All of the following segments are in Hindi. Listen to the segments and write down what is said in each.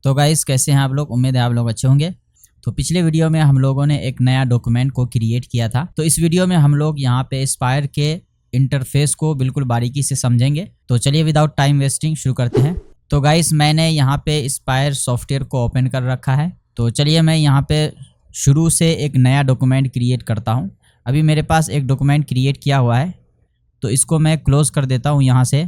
तो गाइस कैसे हैं आप लोग। उम्मीद है आप लोग अच्छे होंगे। तो पिछले वीडियो में हम लोगों ने एक नया डॉक्यूमेंट को क्रिएट किया था। तो इस वीडियो में हम लोग यहाँ पे एस्पायर के इंटरफेस को बिल्कुल बारीकी से समझेंगे। तो चलिए विदाउट टाइम वेस्टिंग शुरू करते हैं। तो गाइस मैंने यहाँ पे एस्पायर सॉफ्टवेयर को ओपन कर रखा है। तो चलिए मैं यहाँ पे शुरू से एक नया डॉक्यूमेंट क्रिएट करता हूँ। अभी मेरे पास एक डॉक्यूमेंट क्रिएट किया हुआ है, तो इसको मैं क्लोज़ कर देता हूँ यहाँ से,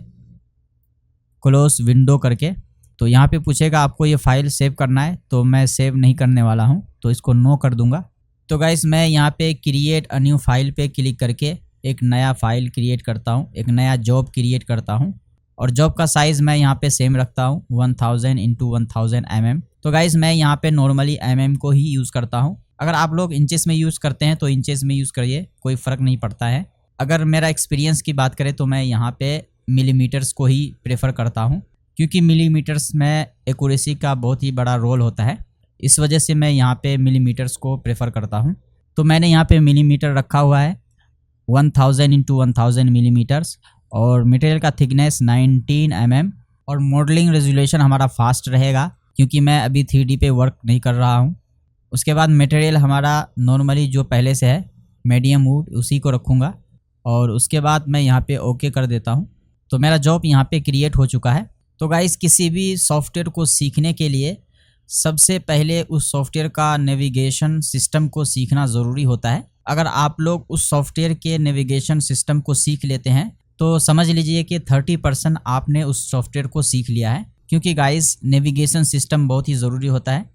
क्लोज विंडो करके। तो यहाँ पे पूछेगा आपको ये फाइल सेव करना है, तो मैं सेव नहीं करने वाला हूँ, तो इसको नो कर दूंगा। तो गाइस मैं यहाँ पे क्रिएट अ न्यू फाइल पे क्लिक करके एक नया फाइल क्रिएट करता हूँ, एक नया जॉब क्रिएट करता हूँ। और जॉब का साइज़ मैं यहाँ पे सेम रखता हूँ 1000 × 1000 mm। तो गाइस मैं यहाँ पे नॉर्मली mm को ही यूज़ करता हूँ। अगर आप लोग इंचेस में यूज़ करते हैं तो इंचेस में यूज़ करिए, कोई फ़र्क नहीं पड़ता है। अगर मेरा एक्सपीरियंस की बात करें तो मैं यहाँ पे मिलीमीटर्स को ही प्रेफर करता हूँ, क्योंकि मिलीमीटर्स में एक्यूरेसी का बहुत ही बड़ा रोल होता है। इस वजह से मैं यहाँ पे मिलीमीटर्स को प्रेफर करता हूँ। तो मैंने यहाँ पे मिलीमीटर रखा हुआ है 1000 × 1000 मिलीमीटर्स, और मटेरियल का थिकनेस 19 mm, और मॉडलिंग रेजोल्यूशन हमारा फास्ट रहेगा क्योंकि मैं अभी 3D पे वर्क नहीं कर रहा हूँ। उसके बाद मटेरियल हमारा नॉर्मली जो पहले से है मीडियम वुड, उसी को रखूँगा। और उसके बाद मैं यहाँ पे ओके कर देता हूँ। तो मेरा जॉब यहाँ पे क्रिएट हो चुका है। तो गाइस किसी भी सॉफ्टवेयर को सीखने के लिए सबसे पहले उस सॉफ्टवेयर का नेविगेशन सिस्टम को सीखना ज़रूरी होता है। अगर आप लोग उस सॉफ्टवेयर के नेविगेशन सिस्टम को सीख लेते हैं तो समझ लीजिए कि 30% आपने उस सॉफ्टवेयर को सीख लिया है। क्योंकि गाइस नेविगेशन सिस्टम बहुत ही ज़रूरी होता है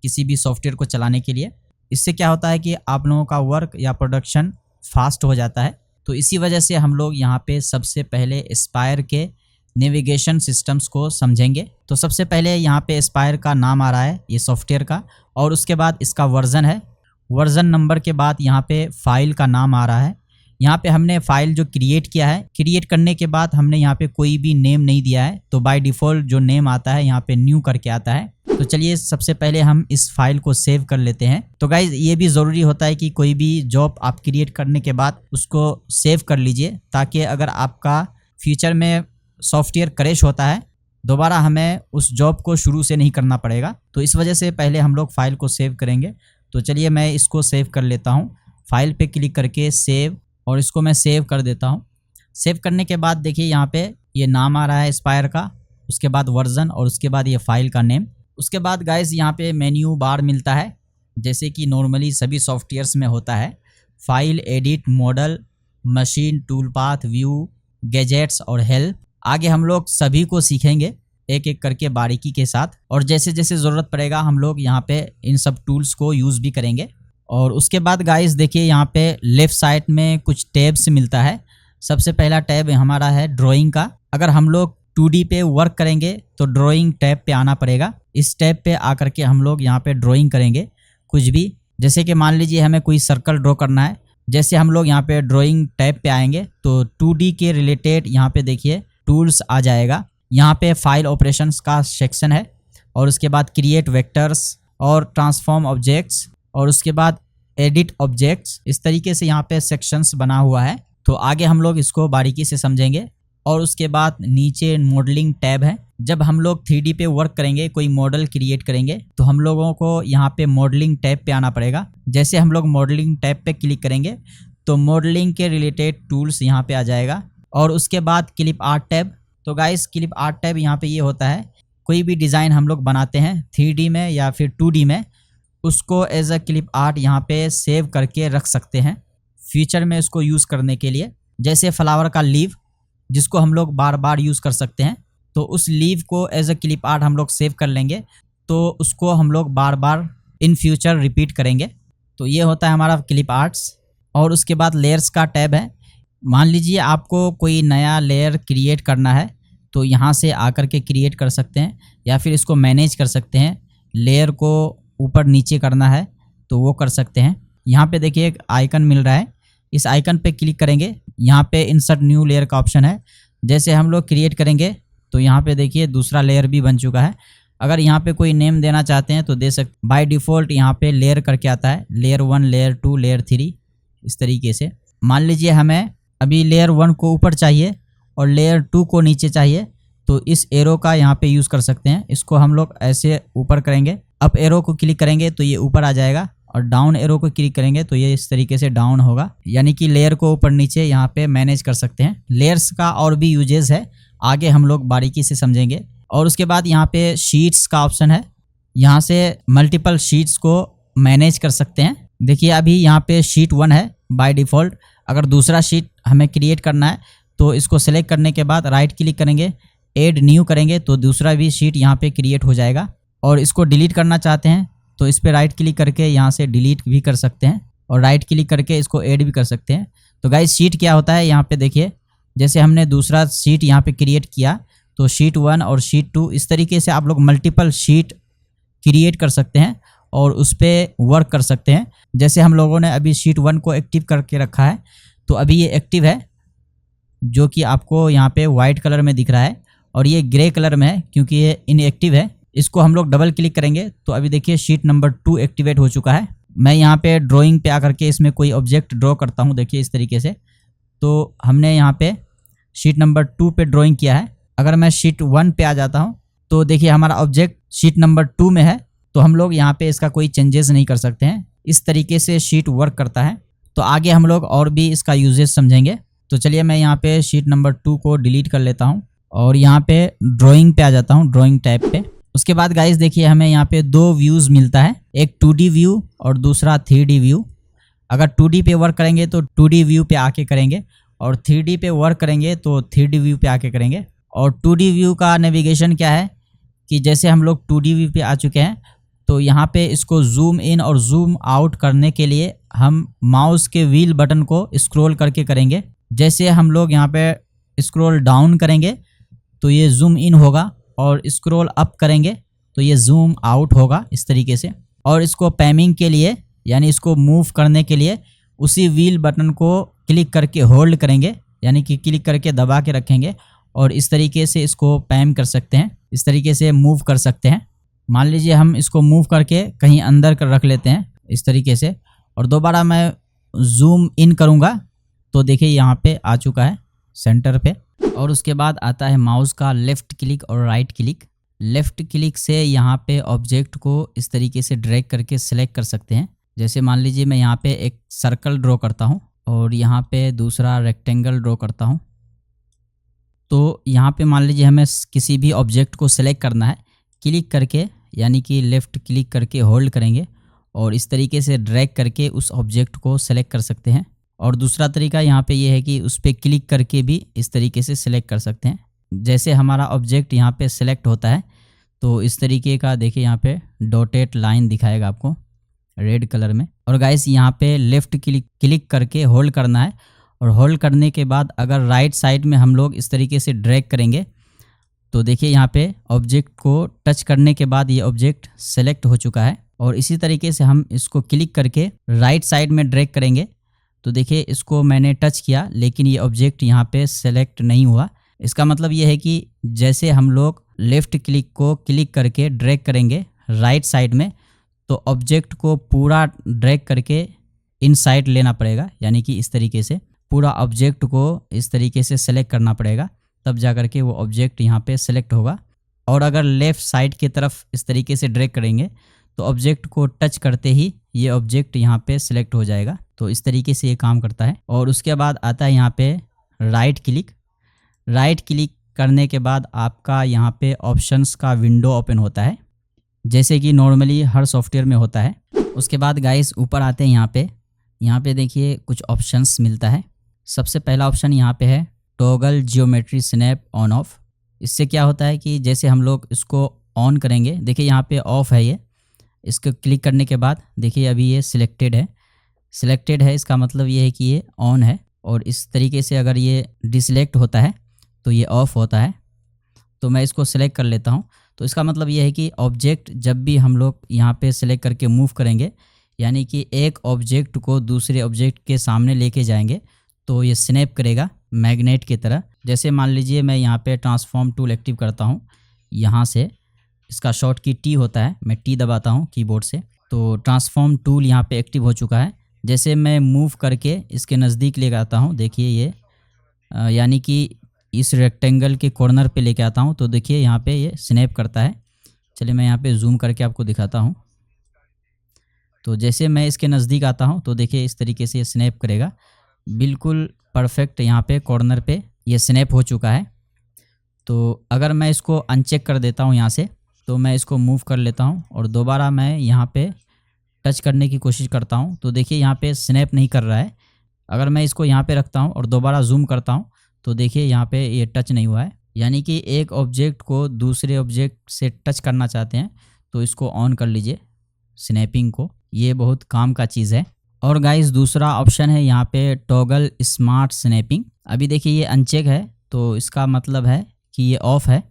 किसी भी सॉफ्टवेयर को चलाने के लिए। इससे क्या होता है कि आप लोगों का वर्क या प्रोडक्शन फास्ट हो जाता है। तो इसी वजह से हम लोग यहाँ पे सबसे पहले एस्पायर के नेविगेशन सिस्टम्स को समझेंगे। तो सबसे पहले यहाँ पे एस्पायर का नाम आ रहा है ये सॉफ्टवेयर का, और उसके बाद इसका वर्जन है। वर्जन नंबर के बाद यहाँ पे फाइल का नाम आ रहा है। यहाँ पे हमने फाइल जो क्रिएट किया है, क्रिएट करने के बाद हमने यहाँ पे कोई भी नेम नहीं दिया है, तो बाय डिफ़ॉल्ट जो नेम आता है यहाँ पे न्यू करके आता है। तो चलिए सबसे पहले हम इस फाइल को सेव कर लेते हैं। तो गाइज ये भी ज़रूरी होता है कि कोई भी जॉब आप क्रिएट करने के बाद उसको सेव कर लीजिए, ताकि अगर आपका फ्यूचर में सॉफ्टवेयर क्रैश होता है दोबारा हमें उस जॉब को शुरू से नहीं करना पड़ेगा। तो इस वजह से पहले हम लोग फाइल को सेव करेंगे। तो चलिए मैं इसको सेव कर लेता हूँ। फाइल पे क्लिक करके सेव, और इसको मैं सेव कर देता हूँ। सेव करने के बाद देखिए यहाँ पे ये नाम आ रहा है एस्पायर का, उसके बाद वर्जन, और उसके बाद ये फाइल का नेम। उसके बाद गाइस यहाँ पे मेन्यू बार मिलता है, जैसे कि नॉर्मली सभी सॉफ्टवेयर्स में होता है। File, edit, model, machine, tool path, view, gadgets और हेल्प। आगे हम लोग सभी को सीखेंगे एक एक करके बारीकी के साथ, और जैसे जैसे ज़रूरत पड़ेगा हम लोग यहाँ पे इन सब टूल्स को यूज़ भी करेंगे। और उसके बाद गाइस देखिए यहाँ पे लेफ़्ट साइड में कुछ टैब्स मिलता है। सबसे पहला टैब हमारा है ड्राइंग का। अगर हम लोग 2D पे वर्क करेंगे तो ड्राइंग टैब पे आना पड़ेगा। इस टैब पे आकर के हम लोग यहाँ पे ड्राइंग करेंगे कुछ भी, जैसे कि मान लीजिए हमें कोई सर्कल ड्रॉ करना है। जैसे हम लोग यहाँ पे ड्राइंग टैब पे आएंगे तो 2D के रिलेटेड यहाँ पे देखिए टूल्स आ जाएगा। यहाँ पे फाइल ऑपरेशंस का सेक्शन है, और उसके बाद क्रिएट वेक्टर्स और ट्रांसफॉर्म ऑब्जेक्ट्स, और उसके बाद एडिट ऑब्जेक्ट्स। इस तरीके से यहाँ पे सेक्शंस बना हुआ है। तो आगे हम लोग इसको बारीकी से समझेंगे। और उसके बाद नीचे मॉडलिंग टैब है। जब हम लोग 3D पे वर्क करेंगे, कोई मॉडल क्रिएट करेंगे, तो हम लोगों को यहाँ पे मॉडलिंग टैब पे आना पड़ेगा। जैसे हम लोग मॉडलिंग टैब पे क्लिक करेंगे तो मॉडलिंग के रिलेटेड टूल्स यहाँ पे आ जाएगा। और उसके बाद क्लिप आर्ट टैब। तो गाइस क्लिप आर्ट टैब यहाँ पे ये होता है, कोई भी डिज़ाइन हम लोग बनाते हैं 3D में या फिर 2D में, उसको एज अ क्लिप आर्ट यहाँ पे सेव करके रख सकते हैं फ्यूचर में उसको यूज़ करने के लिए। जैसे फ्लावर का लीव, जिसको हम लोग बार बार यूज़ कर सकते हैं, तो उस लीव को एज अ क्लिप आर्ट हम लोग सेव कर लेंगे, तो उसको हम लोग बार बार इन फ्यूचर रिपीट करेंगे। तो ये होता है हमारा क्लिप आर्ट्स। और उसके बाद लेयर्स का टैब है। मान लीजिए आपको कोई नया लेयर क्रिएट करना है, तो यहाँ से आकर के क्रिएट कर सकते हैं, या फिर इसको मैनेज कर सकते हैं। लेयर को ऊपर नीचे करना है तो वो कर सकते हैं। यहाँ पे देखिए एक आइकन मिल रहा है, इस आइकन पे क्लिक करेंगे। यहाँ पे इंसर्ट न्यू लेयर का ऑप्शन है। जैसे हम लोग क्रिएट करेंगे तो यहाँ पे देखिए दूसरा लेयर भी बन चुका है। अगर यहाँ पे कोई नेम देना चाहते हैं तो दे सकते। बाय डिफ़ॉल्ट यहाँ पे लेयर करके आता है, लेयर 1, लेयर 2, लेयर 3, इस तरीके से। मान लीजिए हमें अभी लेयर 1 को ऊपर चाहिए और लेयर 2 को नीचे चाहिए, तो इस एरो का यहाँ पे यूज़ कर सकते हैं। इसको हम लोग ऐसे ऊपर करेंगे, अप एरो को क्लिक करेंगे तो ये ऊपर आ जाएगा, और डाउन एरो को क्लिक करेंगे तो ये इस तरीके से डाउन होगा। यानी कि लेयर को ऊपर नीचे यहाँ पे मैनेज कर सकते हैं। लेयर्स का और भी यूजेस है, आगे हम लोग बारीकी से समझेंगे। और उसके बाद यहाँ पे शीट्स का ऑप्शन है, यहाँ से मल्टीपल शीट्स को मैनेज कर सकते हैं। देखिए अभी यहाँ पे शीट 1 है बाय डिफ़ॉल्ट। अगर दूसरा शीट हमें क्रिएट करना है तो इसको सेलेक्ट करने के बाद राइट क्लिक करेंगे, ऐड न्यू करेंगे तो दूसरा भी शीट यहाँ पे क्रिएट हो जाएगा। और इसको डिलीट करना चाहते हैं तो इस पर राइट क्लिक करके यहाँ से डिलीट भी कर सकते हैं, और राइट क्लिक करके इसको ऐड भी कर सकते हैं। तो गाइस शीट क्या होता है यहाँ पे देखिए, जैसे हमने दूसरा शीट यहाँ पे क्रिएट किया तो शीट 1 और शीट 2 इस तरीके से आप लोग मल्टीपल शीट क्रिएट कर सकते हैं और उस पर वर्क कर सकते हैं। जैसे हम लोगों ने अभी शीट 1 को एक्टिव करके रखा है, तो अभी ये एक्टिव है, जो कि आपको यहाँ पे वाइट कलर में दिख रहा है, और ये ग्रे कलर में है क्योंकि ये इनएक्टिव है। इसको हम लोग डबल क्लिक करेंगे तो अभी देखिए शीट नंबर 2 एक्टिवेट हो चुका है। मैं यहाँ पे ड्राइंग पे आकर के इसमें कोई ऑब्जेक्ट ड्रॉ करता हूँ, देखिए इस तरीके से। तो हमने यहाँ पे शीट नंबर 2 पे ड्राइंग किया है। अगर मैं शीट 1 पे आ जाता हूँ तो देखिए हमारा ऑब्जेक्ट शीट नंबर 2 में है, तो हम लोग यहाँ पे इसका कोई चेंजेस नहीं कर सकते हैं। इस तरीके से शीट वर्क करता है। तो आगे हम लोग और भी इसका यूजेस समझेंगे। तो चलिए मैं यहाँ पे शीट नंबर 2 को डिलीट कर लेता हूँ और यहाँ पे ड्राइंग पे आ जाता हूँ, ड्राइंग टैब पे। उसके बाद गाइस देखिए हमें यहाँ पे 2 व्यूज़ मिलता है, एक 2D व्यू और दूसरा 3D व्यू। अगर 2D पे वर्क करेंगे तो 2D व्यू पे आके करेंगे, और 3D पे वर्क करेंगे तो 3D व्यू पे आके करेंगे। और 2D व्यू का नेविगेशन क्या है कि जैसे हम लोग 2D व्यू पे आ चुके हैं तो यहाँ पे इसको जूम इन और जूम आउट करने के लिए हम माउस के व्हील बटन को स्क्रॉल करके करेंगे। जैसे हम लोग यहाँ पे स्क्रॉल डाउन करेंगे तो ये जूम इन होगा, और स्क्रॉल अप करेंगे तो ये जूम आउट होगा इस तरीके से। और इसको पैमिंग के लिए यानी इसको मूव करने के लिए उसी व्हील बटन को क्लिक करके होल्ड करेंगे, यानी कि क्लिक करके दबा के रखेंगे, और इस तरीके से इसको पैम कर सकते हैं, इस तरीके से मूव कर सकते हैं। मान लीजिए हम इसको मूव करके कहीं अंदर कर रख लेते हैं इस तरीके से, और दोबारा मैं जूम इन करूँगा तो देखिए यहाँ पे आ चुका है सेंटर पे। और उसके बाद आता है माउस का लेफ़्ट क्लिक और राइट क्लिक। लेफ़्ट क्लिक से यहाँ पे ऑब्जेक्ट को इस तरीके से ड्रैग करके सिलेक्ट कर सकते हैं। जैसे मान लीजिए मैं यहाँ पे एक सर्कल ड्रॉ करता हूँ और यहाँ पे दूसरा रेक्टेंगल ड्रॉ करता हूँ। तो यहाँ पे मान लीजिए हमें किसी भी ऑब्जेक्ट को सिलेक्ट करना है, क्लिक करके यानी कि लेफ़्ट क्लिक करके होल्ड करेंगे और इस तरीके से ड्रैग करके उस ऑब्जेक्ट को सिलेक्ट कर सकते हैं। और दूसरा तरीका यहाँ पे ये है कि उस पर क्लिक करके भी इस तरीके से सिलेक्ट कर सकते हैं। जैसे हमारा ऑब्जेक्ट यहाँ पे सिलेक्ट होता है तो इस तरीके का देखिए यहाँ पे डॉटेड लाइन दिखाएगा आपको रेड कलर में। और गाइस यहाँ पे लेफ़्ट क्लिक करके होल्ड करना है, और होल्ड करने के बाद अगर राइट साइड में हम लोग इस तरीके से ड्रैग करेंगे तो देखिए यहाँ पे ऑब्जेक्ट को टच करने के बाद ये ऑब्जेक्ट सेलेक्ट हो चुका है। और इसी तरीके से हम इसको क्लिक करके राइट साइड में ड्रैग करेंगे तो देखिए इसको मैंने टच किया लेकिन ये ऑब्जेक्ट यहाँ पे सेलेक्ट नहीं हुआ। इसका मतलब ये है कि जैसे हम लोग लेफ़्ट क्लिक को क्लिक करके ड्रैग करेंगे राइट साइड में तो ऑब्जेक्ट को पूरा ड्रैग करके इन साइड लेना पड़ेगा, यानी कि इस तरीके से पूरा ऑब्जेक्ट को इस तरीके से सेलेक्ट करना पड़ेगा, तब जा कर के वो ऑब्जेक्ट यहाँ पे सेलेक्ट होगा। और अगर लेफ़्ट साइड की तरफ इस तरीके से ड्रैग करेंगे तो ऑब्जेक्ट को टच करते ही ये ऑब्जेक्ट यहाँ पे सिलेक्ट हो जाएगा। तो इस तरीके से ये काम करता है। और उसके बाद आता है यहाँ पे राइट क्लिक। राइट क्लिक करने के बाद आपका यहाँ पे ऑप्शंस का विंडो ओपन होता है, जैसे कि नॉर्मली हर सॉफ्टवेयर में होता है। उसके बाद गाइस ऊपर आते हैं यहाँ पे देखिए कुछ ऑप्शंस मिलता है। सबसे पहला ऑप्शन यहाँ पे है toggle geometry snap on off. इससे क्या होता है कि जैसे हम लोग इसको ऑन करेंगे, देखिए यहाँ पे ऑफ है ये, इसको क्लिक करने के बाद देखिए अभी ये सिलेक्टेड है, इसका मतलब ये है कि ये ऑन है। और इस तरीके से अगर ये डिसलेक्ट होता है तो ये ऑफ होता है। तो मैं इसको सिलेक्ट कर लेता हूँ। तो इसका मतलब ये है कि ऑब्जेक्ट जब भी हम लोग यहाँ पे सिलेक्ट करके मूव करेंगे, यानी कि एक ऑब्जेक्ट को दूसरे ऑब्जेक्ट के सामने लेके जाएंगे तो ये स्नैप करेगा मैग्नेट की तरह। जैसे मान लीजिए मैं यहाँ पे ट्रांसफॉर्म टूल एक्टिव करता हूँ, यहाँ से इसका शॉर्ट की टी होता है, मैं टी दबाता हूँ कीबोर्ड से, तो ट्रांसफॉर्म टूल यहाँ पे एक्टिव हो चुका है। जैसे मैं मूव करके इसके नज़दीक ले आता हूँ, देखिए ये यानी कि इस रेक्टेंगल के कॉर्नर पे लेके आता हूँ तो देखिए यहाँ पे ये स्नैप करता है। चलिए मैं यहाँ पे जूम करके आपको दिखाता हूँ। तो जैसे मैं इसके नज़दीक आता हूँ तो देखिए इस तरीके से ये स्नैप करेगा, बिल्कुल परफेक्ट यहाँ पे कॉर्नर पे ये स्नैप हो चुका है। तो अगर मैं इसको अनचेक कर देता हूँ यहाँ से, तो मैं इसको मूव कर लेता हूँ और दोबारा मैं यहाँ पे टच करने की कोशिश करता हूँ तो देखिए यहाँ पे स्नैप नहीं कर रहा है। अगर मैं इसको यहाँ पे रखता हूँ और दोबारा जूम करता हूँ तो देखिए यहाँ पे ये टच नहीं हुआ है। यानी कि एक ऑब्जेक्ट को दूसरे ऑब्जेक्ट से टच करना चाहते हैं तो इसको ऑन कर लीजिए स्नैपिंग को, ये बहुत काम का चीज़ है। और गाइस दूसरा ऑप्शन है यहाँ पे टॉगल स्मार्ट स्नैपिंग। अभी देखिए ये अनचेक है तो इसका मतलब है कि ये ऑफ़ है।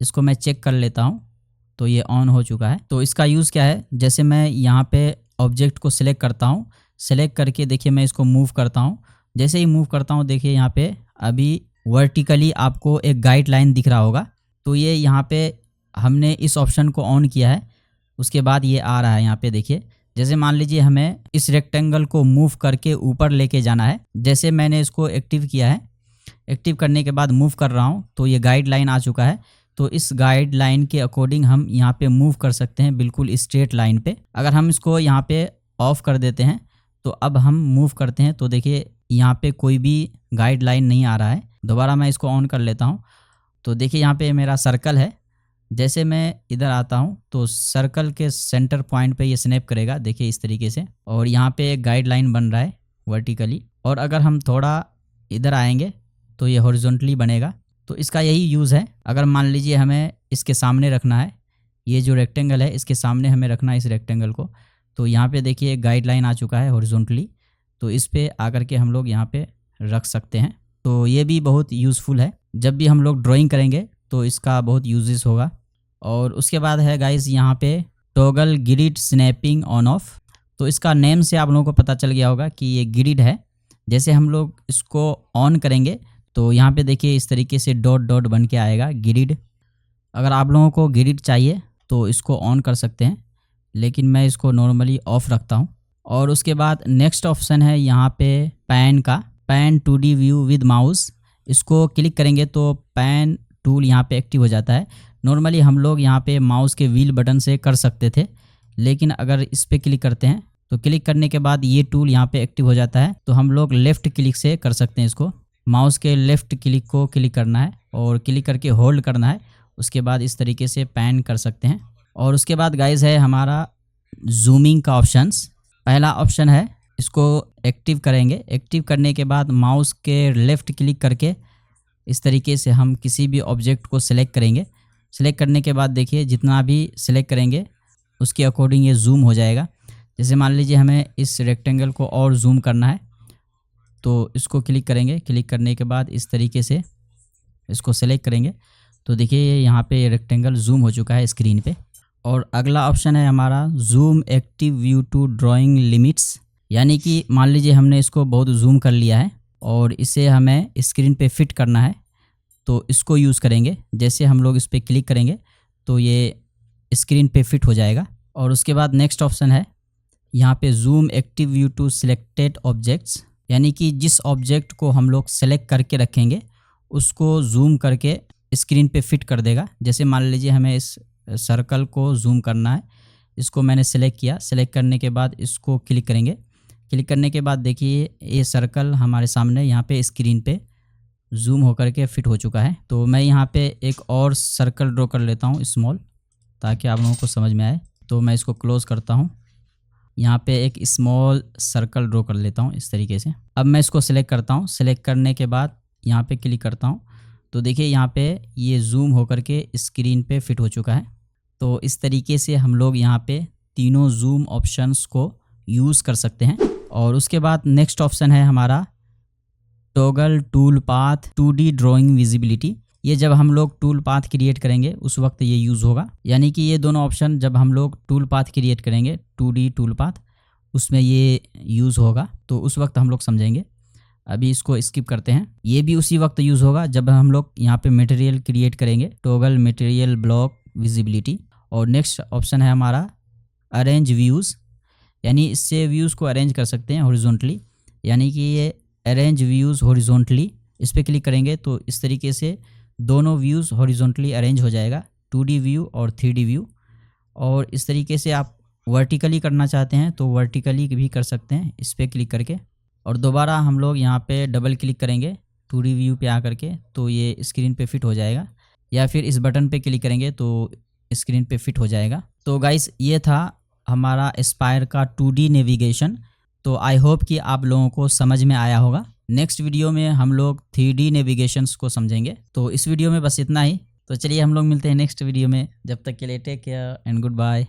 इसको मैं चेक कर लेता हूँ तो ये ऑन हो चुका है। तो इसका यूज़ क्या है, जैसे मैं यहाँ पे ऑब्जेक्ट को सिलेक्ट करता हूँ, सिलेक्ट करके देखिए मैं इसको मूव करता हूँ। जैसे ही मूव करता हूँ देखिए यहाँ पे अभी वर्टिकली आपको एक गाइड लाइन दिख रहा होगा। तो ये यहाँ पे हमने इस ऑप्शन को ऑन किया है, उसके बाद ये आ रहा है यहाँ पे देखिए। जैसे मान लीजिए हमें इस रेक्टेंगल को मूव करके ऊपर लेके जाना है, जैसे मैंने इसको एक्टिव किया है, एक्टिव करने के बाद मूव कर रहा हूँ तो ये गाइड लाइन आ चुका है। तो इस गाइड लाइन के अकॉर्डिंग हम यहाँ पे मूव कर सकते हैं, बिल्कुल स्ट्रेट लाइन पे। अगर हम इसको यहाँ पे ऑफ कर देते हैं तो अब हम मूव करते हैं तो देखिए यहाँ पे कोई भी गाइड लाइन नहीं आ रहा है। दोबारा मैं इसको ऑन कर लेता हूँ तो देखिए यहाँ पे मेरा सर्कल है। जैसे मैं इधर आता हूँ तो सर्कल के सेंटर पॉइंट पे ये स्नैप करेगा, देखिए इस तरीके से। और यहाँ पे एक गाइड लाइन बन रहा है वर्टिकली, और अगर हम थोड़ा इधर आएंगे तो ये हॉरिजॉन्टली बनेगा। तो इसका यही यूज़ है। अगर मान लीजिए हमें इसके सामने रखना है, ये जो रेक्टेंगल है इसके सामने हमें रखना है इस रेक्टेंगल को, तो यहाँ पे देखिए एक गाइड लाइन आ चुका है हॉरिजॉन्टली, तो इस पे आकर के हम लोग यहाँ पे रख सकते हैं। तो ये भी बहुत यूज़फुल है, जब भी हम लोग ड्राइंग करेंगे तो इसका बहुत यूजेस होगा। और उसके बाद है गाइस यहाँ पे toggle grid snapping on off. तो इसका नेम से आप लोगों को पता चल गया होगा कि ये ग्रिड है। जैसे हम लोग इसको ऑन करेंगे तो यहाँ पे देखिए इस तरीके से डॉट डॉट बन के आएगा ग्रिड। अगर आप लोगों को ग्रिड चाहिए तो इसको ऑन कर सकते हैं, लेकिन मैं इसको नॉर्मली ऑफ रखता हूँ। और उसके बाद नेक्स्ट ऑप्शन है यहाँ पे पैन का, pan 2D view with mouse. इसको क्लिक करेंगे तो पैन टूल यहाँ पे एक्टिव हो जाता है। नॉर्मली हम लोग यहाँ पे माउस के व्हील बटन से कर सकते थे, लेकिन अगर इस पर क्लिक करते हैं तो क्लिक करने के बाद ये टूल यहाँ पे एक्टिव हो जाता है। तो हम लोग लेफ़्ट क्लिक से कर सकते हैं इसको। माउस के लेफ़्ट क्लिक को क्लिक करना है और क्लिक करके होल्ड करना है, उसके बाद इस तरीके से पैन कर सकते हैं। और उसके बाद गाइस है हमारा जूमिंग का ऑप्शंस। पहला ऑप्शन है, इसको एक्टिव करेंगे। एक्टिव करने के बाद माउस के लेफ़्ट क्लिक करके इस तरीके से हम किसी भी ऑब्जेक्ट को सिलेक्ट करेंगे। सिलेक्ट करने के बाद देखिए जितना भी सिलेक्ट करेंगे उसके अकॉर्डिंग ये जूम हो जाएगा। जैसे मान लीजिए हमें इस रेक्टेंगल को और जूम करना है तो इसको क्लिक करेंगे। क्लिक करने के बाद इस तरीके से इसको सेलेक्ट करेंगे तो देखिए यहाँ पे रेक्टेंगल जूम हो चुका है स्क्रीन पे। और अगला ऑप्शन है हमारा zoom active view to drawing limits. यानी कि मान लीजिए हमने इसको बहुत जूम कर लिया है और इसे हमें स्क्रीन पे फिट करना है तो इसको यूज़ करेंगे। जैसे हम लोग इस पर क्लिक करेंगे तो ये स्क्रीन पे फिट हो जाएगा। और उसके बाद नेक्स्ट ऑप्शन है यहाँ पे zoom active view to selected objects. यानी कि जिस ऑब्जेक्ट को हम लोग सेलेक्ट करके रखेंगे उसको जूम करके स्क्रीन पे फिट कर देगा। जैसे मान लीजिए हमें इस सर्कल को जूम करना है, इसको मैंने सेलेक्ट किया। सेलेक्ट करने के बाद इसको क्लिक करेंगे। क्लिक करने के बाद देखिए ये सर्कल हमारे सामने यहाँ पे स्क्रीन पे जूम होकर के फिट हो चुका है। तो मैं यहाँ पे एक और सर्कल ड्रॉ कर लेता हूँ स्मॉल, ताकि आप लोगों को समझ में आए। तो मैं इसको क्लोज़ करता हूँ। यहाँ पे एक स्मॉल सर्कल ड्रॉ कर लेता हूँ इस तरीके से। अब मैं इसको सिलेक्ट करता हूँ। सिलेक्ट करने के बाद यहाँ पे क्लिक करता हूँ तो देखिए यहाँ पे ये जूम होकर के स्क्रीन पे फिट हो चुका है। तो इस तरीके से हम लोग यहाँ पे तीनों जूम ऑप्शंस को यूज़ कर सकते हैं। और उसके बाद नेक्स्ट ऑप्शन है हमारा toggle tool path 2D drawing visibility. ये जब हम लोग टूल पाथ क्रिएट करेंगे उस वक्त ये यूज़ होगा। यानी कि ये दोनों ऑप्शन जब हम लोग टूल पाथ क्रिएट करेंगे 2D टूल पाथ, उसमें ये यूज़ होगा, तो उस वक्त हम लोग समझेंगे। अभी इसको स्किप करते हैं। ये भी उसी वक्त यूज़ होगा जब हम लोग यहाँ पे मटेरियल क्रिएट करेंगे, टॉगल मटेरियल ब्लॉक विजिबिलिटी। और नेक्स्ट ऑप्शन है हमारा अरेंज व्यूज़। यानी इससे व्यूज़ को अरेंज कर सकते हैं हॉरिजॉन्टली। यानी कि ये अरेंज व्यूज़ हॉरिजॉन्टली इस पर क्लिक करेंगे तो इस तरीके से दोनों व्यूज़ हॉरिजॉन्टली अरेंज हो जाएगा, 2D व्यू और 3D व्यू। और इस तरीके से आप वर्टिकली करना चाहते हैं तो वर्टिकली भी कर सकते हैं इस पर क्लिक करके। और दोबारा हम लोग यहाँ पे डबल क्लिक करेंगे 2D व्यू पे आकर के तो ये स्क्रीन पे फिट हो जाएगा, या फिर इस बटन पे क्लिक करेंगे तो स्क्रीन पे फिट हो जाएगा। तो गाइस ये था हमारा एस्पायर का 2D नेविगेशन। तो आई होप कि आप लोगों को समझ में आया होगा। नेक्स्ट वीडियो में हम लोग 3D नेविगेशंस को समझेंगे। तो इस वीडियो में बस इतना ही। तो चलिए हम लोग मिलते हैं नेक्स्ट वीडियो में। जब तक के लिए take care and good bye.